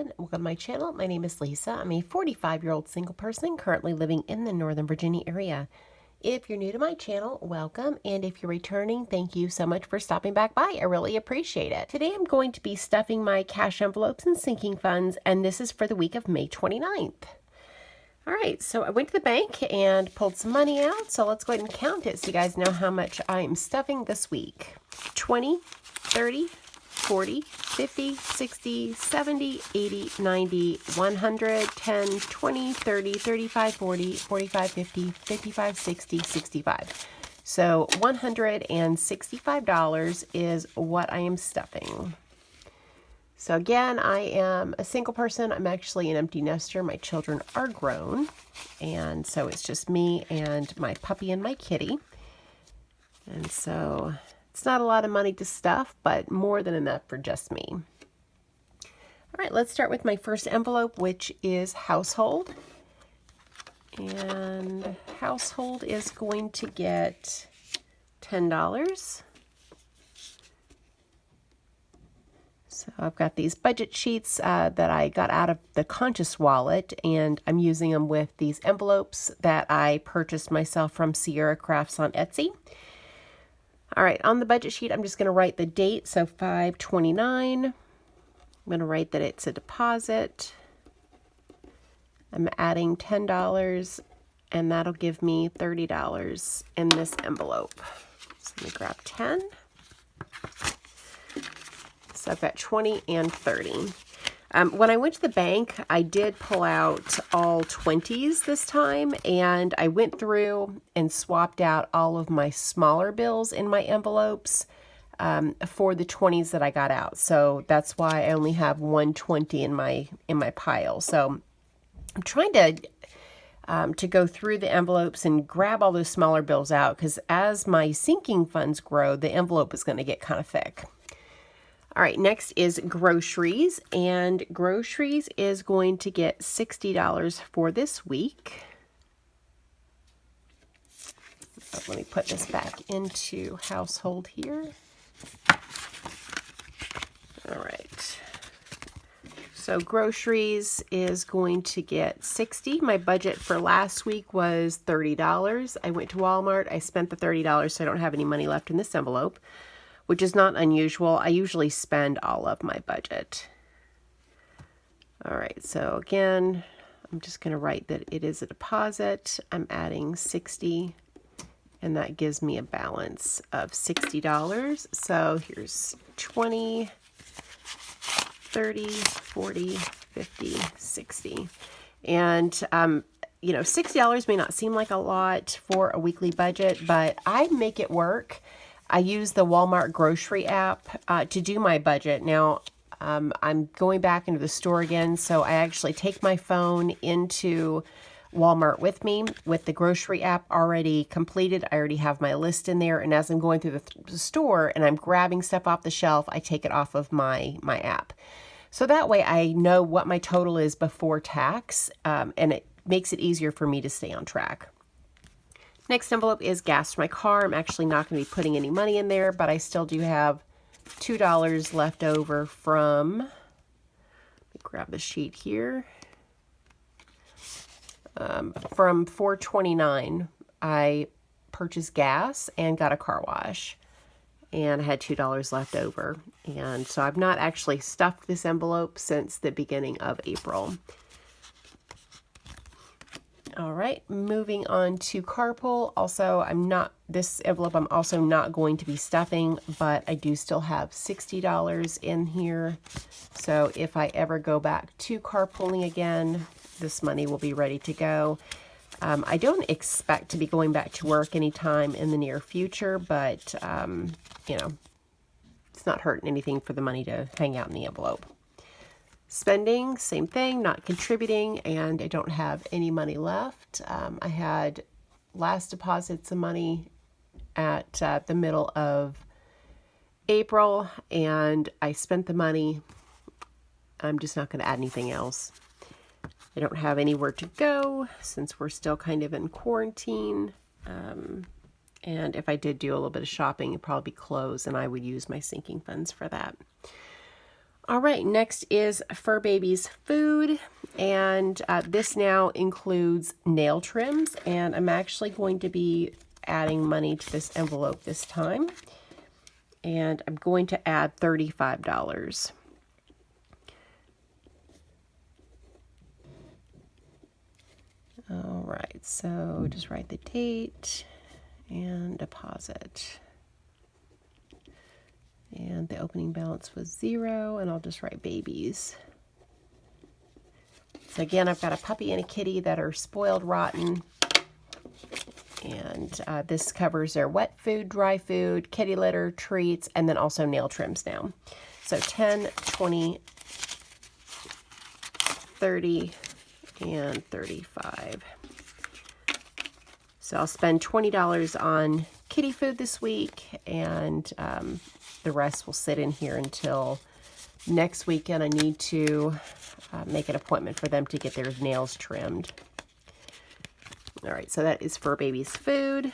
everyone. Welcome to my channel. My name is Lisa. I'm a 45-year-old single person currently living in the Northern Virginia area. If you're new to my channel, welcome, and if you're returning, thank you so much for stopping back by. I really appreciate it. Today I'm going to be stuffing my cash envelopes and sinking funds, and this is for the week of May 29th. All right, so I went to the bank and pulled some money out, so let's go ahead and count it so you guys know how much I'm stuffing this week. 20, 30, 40, 50, 60, 70, 80, 90, 100, 10, 20, 30, 35, 40, 45, 50, 55, 60, 65. So $165 is what I am stuffing. So again, I am a single person. I'm actually an empty nester. My children are grown. And so it's just me and my puppy and my kitty. And so it's not a lot of money to stuff, but more than enough for just me. All right, let's start with my first envelope, which is household. And household is going to get $10. So I've got these budget sheets that I got out of the Conscious Wallet, and I'm using them with these envelopes that I purchased myself from Sierra Crafts on Etsy. All right, on the budget sheet, I'm just going to write the date, so 5/29. I'm going to write that it's a deposit. I'm adding $10, and that'll give me $30 in this envelope. So let me grab 10. So I've got 20 and 30. When I went to the bank, I did pull out all 20s this time, and I went through and swapped out all of my smaller bills in my envelopes for the 20s that I got out. So that's why I only have 120 in my pile. So I'm trying to go through the envelopes and grab all those smaller bills out, because as my sinking funds grow, the envelope is going to get kind of thick. All right, next is groceries, and groceries is going to get $60 for this week. Let me put this back into household here. All right. So groceries is going to get $60. My budget for last week was $30. I went to Walmart. I spent the $30, so I don't have any money left in this envelope, which is not unusual. I usually spend all of my budget. All right, so again, I'm just going to write that it is a deposit. I'm adding 60, and that gives me a balance of $60. So here's 20, 30, 40, 50, 60. And you know, $60 may not seem like a lot for a weekly budget, but I make it work. I use the Walmart grocery app to do my budget. Now, I'm going back into the store again, so I actually take my phone into Walmart with me with the grocery app already completed. I already have my list in there, and as I'm going through the store and I'm grabbing stuff off the shelf, I take it off of my app. So that way I know what my total is before tax, and it makes it easier for me to stay on track. Next envelope is gas for my car. I'm actually not going to be putting any money in there, but I still do have $2 left over from, let me grab the sheet here, from 4/29. I purchased gas and got a car wash, and I had $2 left over. And so I've not actually stuffed this envelope since the beginning of April. All right, moving on to carpool. Also, this envelope I'm also not going to be stuffing, but I do still have $60 in here. So if I ever go back to carpooling again, this money will be ready to go. I don't expect to be going back to work anytime in the near future, but you know, it's not hurting anything for the money to hang out in the envelope. Spending, same thing, not contributing, and I don't have any money left. I had last deposited some money at the middle of April, and I spent the money. I'm just not going to add anything else. I don't have anywhere to go since we're still kind of in quarantine. And if I did do a little bit of shopping, it'd probably be clothes, and I would use my sinking funds for that. All right, next is Fur Baby's food, and this now includes nail trims, and I'm actually going to be adding money to this envelope this time, and I'm going to add $35. All right, so just write the date and deposit. And the opening balance was 0, and I'll just write babies. So again, I've got a puppy and a kitty that are spoiled rotten. And this covers their wet food, dry food, kitty litter, treats, and then also nail trims now. So 10, 20, 30, and 35. So I'll spend $20 on kitty food this week, and the rest will sit in here until next weekend. I need to make an appointment for them to get their nails trimmed. All right, so that is Fur Baby's food.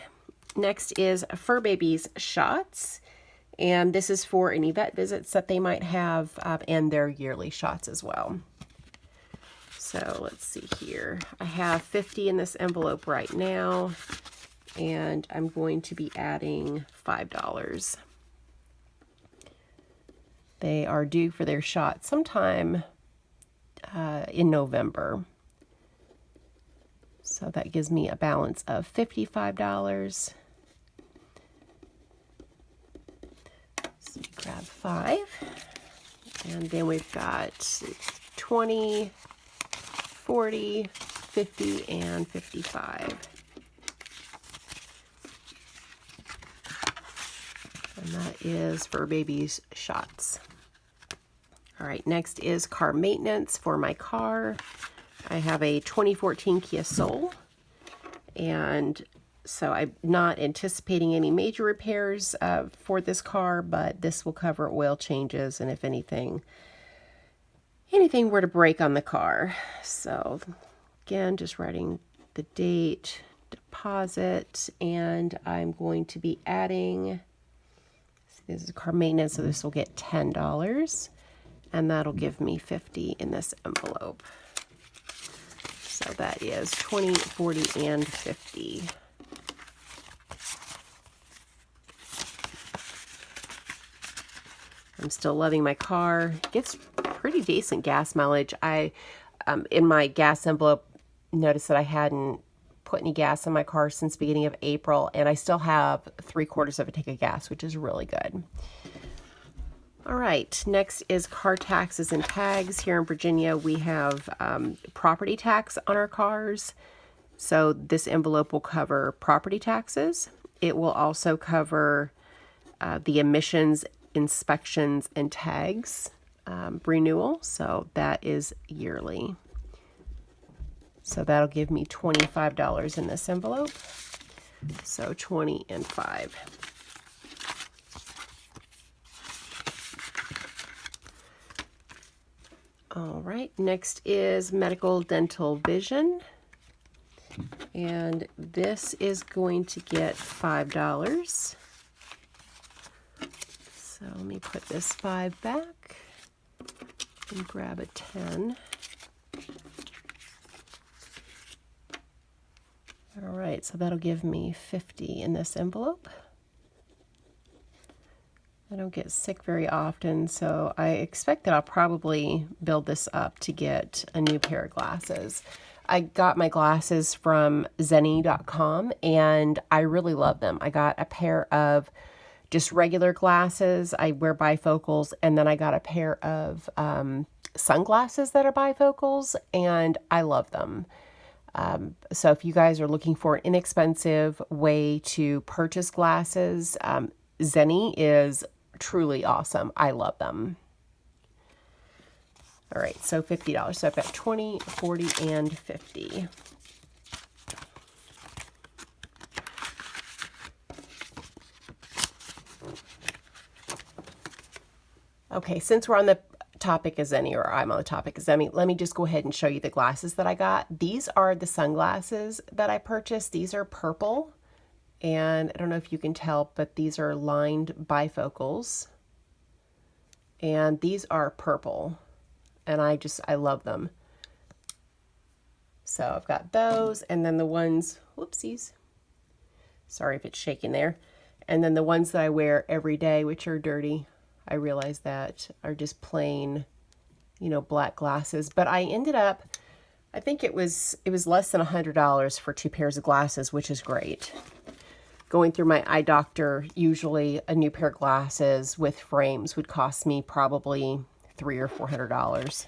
Next is Fur Baby's shots, and this is for any vet visits that they might have, and their yearly shots as well. So let's see here. I have 50 in this envelope right now, and I'm going to be adding $5. They are due for their shot sometime in November. So that gives me a balance of $55. So grab 5. And then we've got 20, 40, 50, and 55. And that is Fur Baby's shots. All right, next is car maintenance for my car. I have a 2014 Kia Soul, and so I'm not anticipating any major repairs for this car, but this will cover oil changes and if anything were to break on the car. So again, just writing the date, deposit, and I'm going to be adding, this is car maintenance, so this will get $10, and that'll give me 50 in this envelope. So that is 20, 40, and 50. I'm still loving my car. It gets pretty decent gas mileage. I, in my gas envelope, noticed that I hadn't put any gas in my car since the beginning of April, and I still have 3/4 of a tank of gas, which is really good. All right, next is car taxes and tags. Here in Virginia, we have property tax on our cars. So this envelope will cover property taxes. It will also cover the emissions, inspections, and tags renewal. So that is yearly. So that'll give me $25 in this envelope. So 20 and 5. All right, next is medical, dental, vision. And this is going to get $5. So let me put this 5 back and grab a 10. All right, so that'll give me 50 in this envelope. I don't get sick very often, so I expect that I'll probably build this up to get a new pair of glasses. I got my glasses from Zenni.com, and I really love them. I got a pair of just regular glasses. I wear bifocals, and then I got a pair of sunglasses that are bifocals, and I love them. So if you guys are looking for an inexpensive way to purchase glasses, Zenni is truly awesome. I love them. All right, so $50. So I've got 20, 40, and 50. Okay, since we're on the topic of Zenni, or I'm on the topic of Zenni, let me just go ahead and show you the glasses that I got. These are the sunglasses that I purchased. These are purple. And I don't know if you can tell, but these are lined bifocals. And these are purple. And I love them. So I've got those, and then the ones, whoopsies. Sorry if it's shaking there. And then the ones that I wear every day, which are dirty, I realize that, are just plain, you know, black glasses. But I ended up, I think it was less than $100 for 2 pairs of glasses, which is great. Going through my eye doctor, usually a new pair of glasses with frames would cost me probably $300 or $400.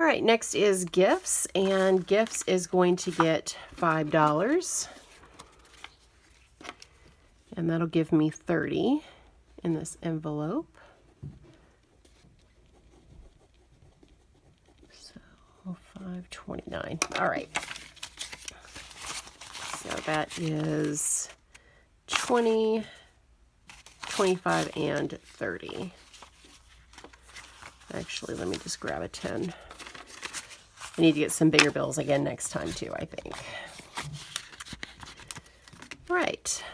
All right, next is gifts, and gifts is going to get $5. And that'll give me 30 in this envelope. So $5.29. All right. So that is 20, 25, and 30. Actually, let me just grab a 10. I need to get some bigger bills again next time too, I think. All right.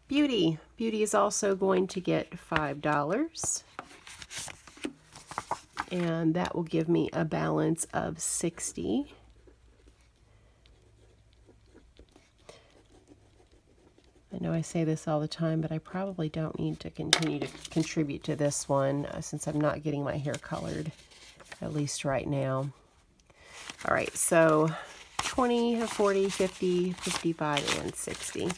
Beauty. Beauty is also going to get $5. And that will give me a balance of 60. I know I say this all the time, but I probably don't need to continue to contribute to this one since I'm not getting my hair colored, at least right now. All right, so 20, 40, 50, 55, and 60.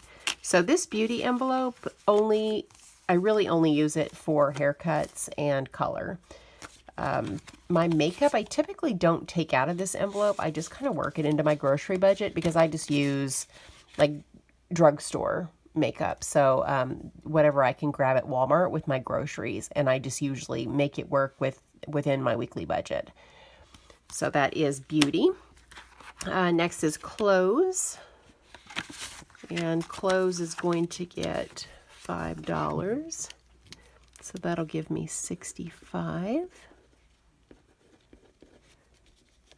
So this beauty envelope, I really only use it for haircuts and color. My makeup, I typically don't take out of this envelope. I just kind of work it into my grocery budget because I just use like drugstore makeup. So whatever I can grab at Walmart with my groceries, and I just usually make it work within my weekly budget. So that is beauty. Next is clothes. And clothes is going to get $5. So that'll give me 65.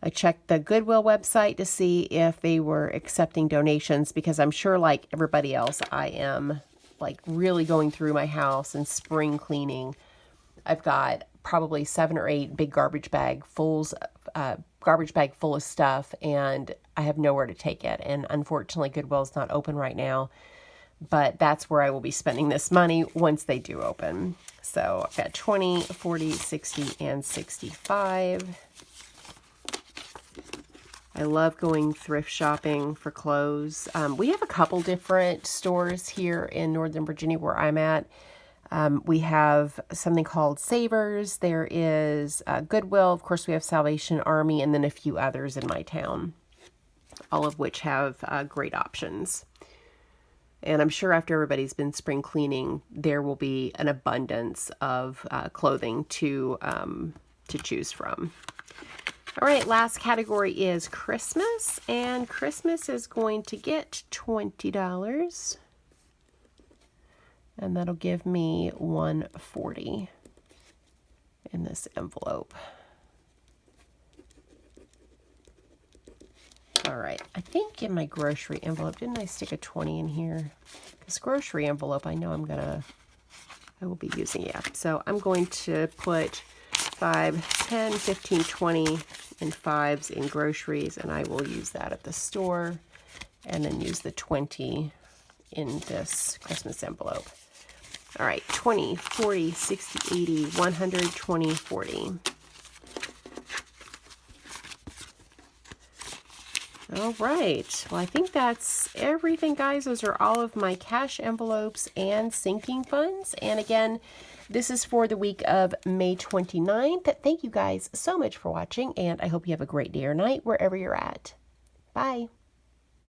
I checked the Goodwill website to see if they were accepting donations because I'm sure like everybody else, I am like really going through my house and spring cleaning. I've got probably 7 or 8 big garbage bag full of stuff, and I have nowhere to take it. And unfortunately, Goodwill's not open right now, but that's where I will be spending this money once they do open. So I've got 20, 40, 60, and 65. I love going thrift shopping for clothes. We have a couple different stores here in Northern Virginia where I'm at. We have something called Savers. There is Goodwill. Of course, we have Salvation Army, and then a few others in my town, all of which have great options. And I'm sure after everybody's been spring cleaning, there will be an abundance of clothing to choose from. All right, last category is Christmas, and Christmas is going to get $20. And that'll give me $140 in this envelope. All right, I think in my grocery envelope, didn't I stick a 20 in here? This grocery envelope, I know I will be using it. So I'm going to put 5, 10, 15, 20 and 5s in groceries, and I will use that at the store, and then use the 20 in this Christmas envelope. All right, 20, 40, 60, 80, 100, 20, 40. All right, well, I think that's everything, guys. Those are all of my cash envelopes and sinking funds. And again, this is for the week of May 29th. Thank you guys so much for watching, and I hope you have a great day or night wherever you're at. Bye.